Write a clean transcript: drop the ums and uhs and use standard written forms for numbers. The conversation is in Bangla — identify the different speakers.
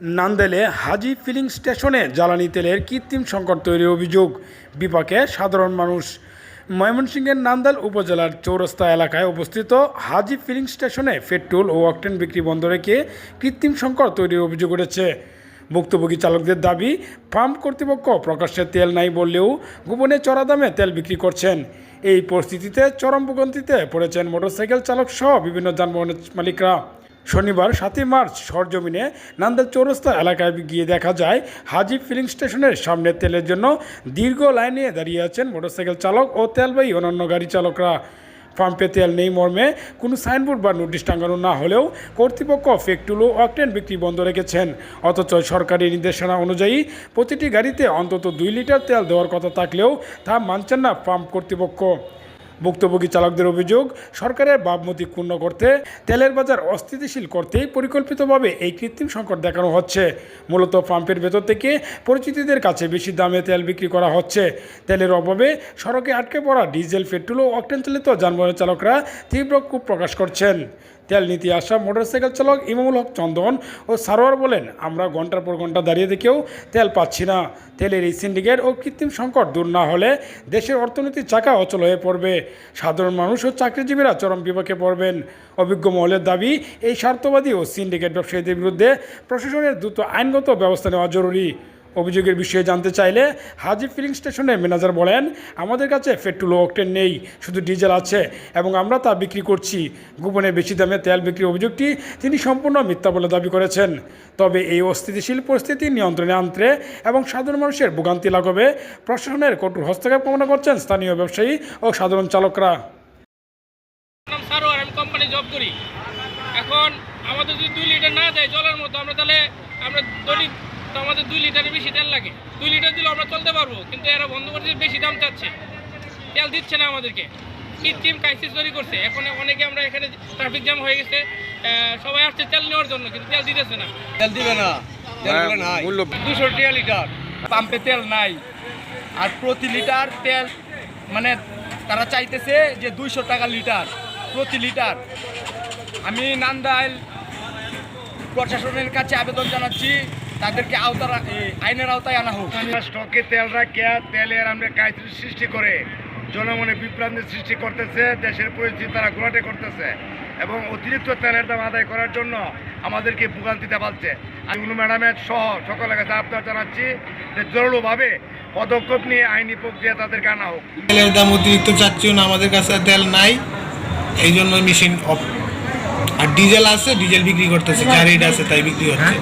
Speaker 1: নান্দেলে হাজী ফিলিং স্টেশনে জ্বালানি তেলের কৃত্রিম সংকট তৈরির অভিযোগ বিপাকে সাধারণ মানুষ। ময়মনসিংহের নান্দাইল উপজেলার চৌরাস্তা এলাকায় অবস্থিত হাজী ফিলিং স্টেশনে পেট্রোল ও অকটেন বিক্রি বন্ধ রেখে কৃত্রিম সংকট তৈরির অভিযোগ উঠেছে। ভুক্তভোগী চালকদের দাবি, পাম্প কর্তৃপক্ষ প্রকাশ্যে তেল নাই বললেও গোপনে চড়া দামে তেল বিক্রি করছেন। এই পরিস্থিতিতে চরম ভোগান্তিতে পড়েছেন মোটরসাইকেল চালক সহ বিভিন্ন যানবাহনের মালিকরা। শনিবার 7 মার্চ সরজমিনে নান্দাইল চৌরাস্তা এলাকায় গিয়ে দেখা যায় হাজী ফিলিং স্টেশনের সামনে তেলের জন্য দীর্ঘ লাইনে দাঁড়িয়ে আছেন মোটরসাইকেল চালক ও তেলবাহী অন্যান্য গাড়ি চালকরা। পাম্পে তেল নেই মর্মে কোনো সাইনবোর্ড বা নোটিশ টাঙানো না হলেও কর্তৃপক্ষ পেট্রোল ও অকটেন বিক্রি বন্ধ রেখেছেন। অথচ সরকারি নির্দেশনা অনুযায়ী প্রতিটি গাড়িতে অন্তত 2 লিটার তেল দেওয়ার কথা থাকলেও তা মানছেন না পাম্প কর্তৃপক্ষ। ভুক্তভোগী চালকদের অভিযোগ, সরকারের ভাবমূর্তি ক্ষুণ্ণ করতে, তেলের বাজার অস্থিতিশীল করতেই পরিকল্পিতভাবে এই কৃত্রিম সংকট দেখানো হচ্ছে। মূলত পাম্পের ভেতর থেকে পরিচিতদের কাছে বেশি দামে তেল বিক্রি করা হচ্ছে। তেলের অভাবে সড়কে আটকে পড়া ডিজেল, পেট্রোল ও অকটেন চালিত যানবাহনের চালকরা তীব্র ক্ষোভ প্রকাশ করছেন। তেল নিতে আসা মোটরসাইকেল চালক ইমামুল হক চন্দন ও সারোয়ার বলেন, আমরা ঘন্টার পর ঘন্টা দাঁড়িয়ে থেকেও তেল পাচ্ছি না। তেলের এই সিন্ডিকেট ও কৃত্রিম সংকট দূর না হলে দেশের অর্থনীতির চাকা অচল হয়ে পড়বে। সাধারণ মানুষ ও চাকরিজীবীরা চরম বিপাকে পড়বেন। অভিজ্ঞ মহলের দাবি, এই স্বার্থবাদী ও সিন্ডিকেট ব্যবসায়ীদের বিরুদ্ধে প্রশাসনের দ্রুত আইনগত ব্যবস্থা নেওয়া জরুরি। অভিযোগের বিষয়ে জানতে চাইলে হাজী ফিলিং স্টেশনের ম্যানেজার বলেন, আমাদের কাছে পেট্রোল ও অকটেন নেই, শুধু ডিজেল আছে এবং আমরা তা বিক্রি করছি। গোপনে বেশি দামে তেল বিক্রির অভিযোগটি তিনি সম্পূর্ণ মিথ্যা বলে দাবি করেছেন। তবে এই অস্থিতিশীল পরিস্থিতি নিয়ন্ত্রণে আনতে এবং সাধারণ মানুষের ভোগান্তি লাঘবে প্রশাসনের কঠোর হস্তক্ষেপ কামনা করছেন স্থানীয় ব্যবসায়ী ও সাধারণ চালকরা।
Speaker 2: আমি কোম্পানি জব করি, এখন আমাদের যদি 2 লিটার না দেয় জলের মতো, আমরা তাহলে আমরা দৈনিক তো আমাদের 2 লিটারের বেশি তেল লাগে। 2 লিটার দিলে আমরা চলতে পারবো, কিন্তু এরা বন্ধ করতে বেশি দাম চাচ্ছে, তেল দিচ্ছে না আমাদেরকে। কৃত্রিম ক্রাইসিস তৈরি করছে। এখন অনেকে আমরা এখানে ট্রাফিক জ্যাম হয়ে গেছে, সবাই আসছে তেল নেওয়ার জন্য, কিন্তু তেল দিতেছে না।
Speaker 3: তেল দিবে না, 200 টাকা লিটার পাম্পে তেল নাই। আর প্রতি লিটার তেল মানে তারা চাইতেছে যে 200 টাকা লিটার প্রতি লিটার। আমি নান্দাইল প্রশাসনের কাছে আবেদন জানাচ্ছি, তাদেরকে আইনের আওতায় আনা হোক।
Speaker 4: স্টকে তেল রাখিয়া তেলের আমরা ক্রাইসিস সৃষ্টি করে জনমনে বিভ্রান্তি সৃষ্টি করতেছে, দেশের পরিস্থিতি তারা ঘোলাটে করতেছে এবং অতিরিক্ত তেলের দাম আদায় করার জন্য আমাদেরকে ভোগান্তিতে পাচ্ছে। আমি ম্যাডামের সহ সকলের কাছে আবদার জানাচ্ছি যে জরুরিভাবে পদক্ষেপ নিয়ে আইনি প্রক্রিয়া তাদেরকে আনা হোক।
Speaker 5: তেলের দাম অতিরিক্ত চাচ্ছিও না, আমাদের কাছে তেল নাই, এই জন্য মেশিন অফ। আর ডিজেল আছে, ডিজেল বিক্রি করতেছে, যা রেট আছে তাই বিক্রি হচ্ছে।